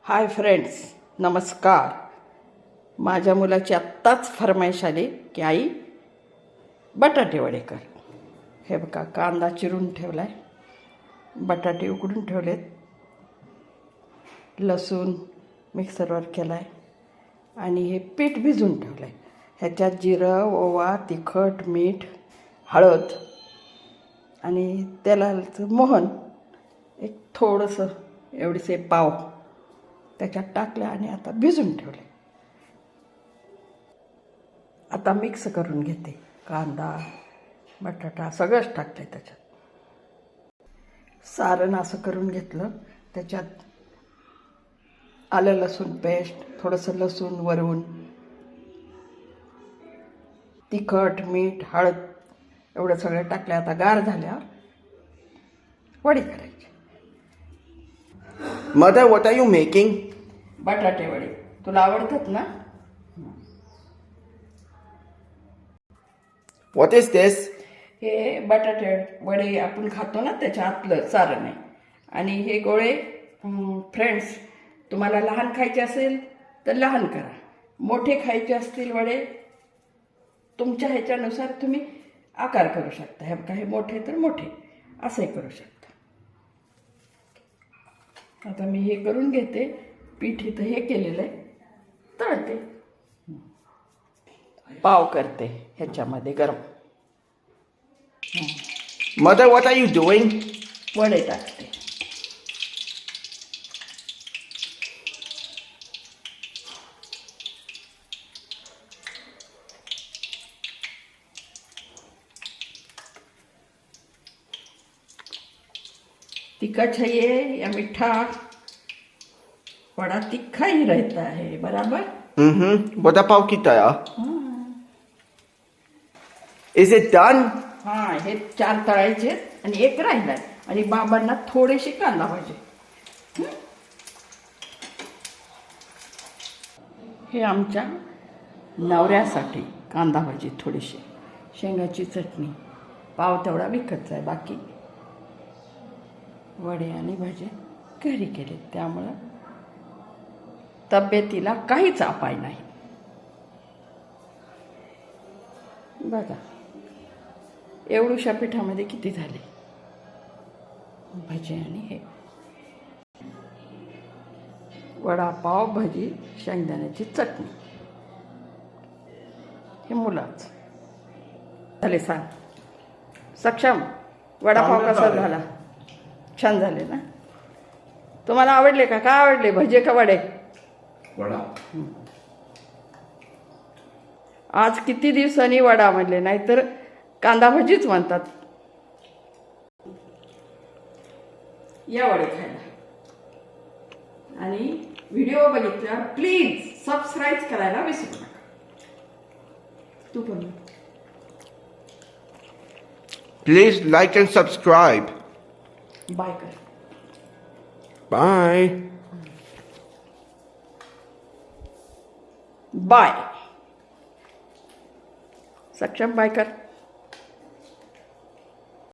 Hi friends, नमस्कार. माझ्या मुलाची आत्ताच फरमाईश आली की आई बटाटे वडे कर. हे बघा, कांदा चिरून ठेवला आहे, बटाटे उकडून ठेवलेत, लसूण मिक्सरवर केला आहे आणि हे पीठ भिजवून ठेवलं आहे. ह्याच्यात जिरं, ओवा, तिखट, मीठ, हळद आणि तेलाचं मोहन एक थोडंसं एवढेसे पाव त्याच्यात टाकलं आणि आता भिजून ठेवले. आता मिक्स करून घेते. कांदा बटाटा सगळंच टाकलं आहे त्याच्यात. सारण असं करून घेतलं. त्याच्यात आलं लसूण पेस्ट, थोडंसं लसूण वरून, तिखट, मीठ, हळद एवढं सगळं टाकलं. आता गार झाल्यावर वडी करायची. Mother, what are you making? बटाटे वडे तुला आवडतात ना? What is this? हे बटाटे वडे आपण खातो ना, त्याच्या आतलं सारण आहे. आणि हे गोळे फ्रेंड्स, तुम्हाला लहान खायचे असेल तर लहान करा, मोठे खायचे असतील वडे तुमच्या ह्याच्यानुसार तुम्ही आकार करू शकता. हे बघा, हे मोठे तर मोठे असंही करू शकता. आता मी हे करून घेते. पीठ इथं हे केलेलं आहे, तळते. पाव करते ह्याच्यामध्ये गरम. Mother, what are you doing? वडे टाकते. तीखा चाहिए या मीठा? बड़ा तीखा ही रहता है, बराबर. Vada pav ki taya. Is it done? हां, हे 4 तळायचे आणि एक राहिलाय. आणि बाबांना थोडेसे कांदा भाजी. हे आमच्या नवऱ्यासाठी कांदा भाजी, थोडीशी शेंगाची चटणी, पाव तेवढा विकतचा आहे. बाकी वडे आणि भाजी घरी केले, त्यामुळं तब्येतीला काहीच अपाय नाही. बघा, एवढूशा पिठामध्ये किती झाले भजी. आणि हे वडापाव, भजी, शेंगदाण्याची चटणी. हे मुलाच झाले. सांग सक्षम, वडापाव कसा झाला? छान झाले ना? तुम्हाला आवडले का? काय आवडले, भजे का वडे? Vada. आज किती दिवसांनी वडा म्हणले, नाहीतर कांदा भजीच म्हणतात. या वडे खायला. आणि व्हिडिओ बघितल्यावर प्लीज सबस्क्राईब करायला विसरू नका. तू पण Please like and subscribe. Bye कर. Bye. बाय. सक्षम बाय कर.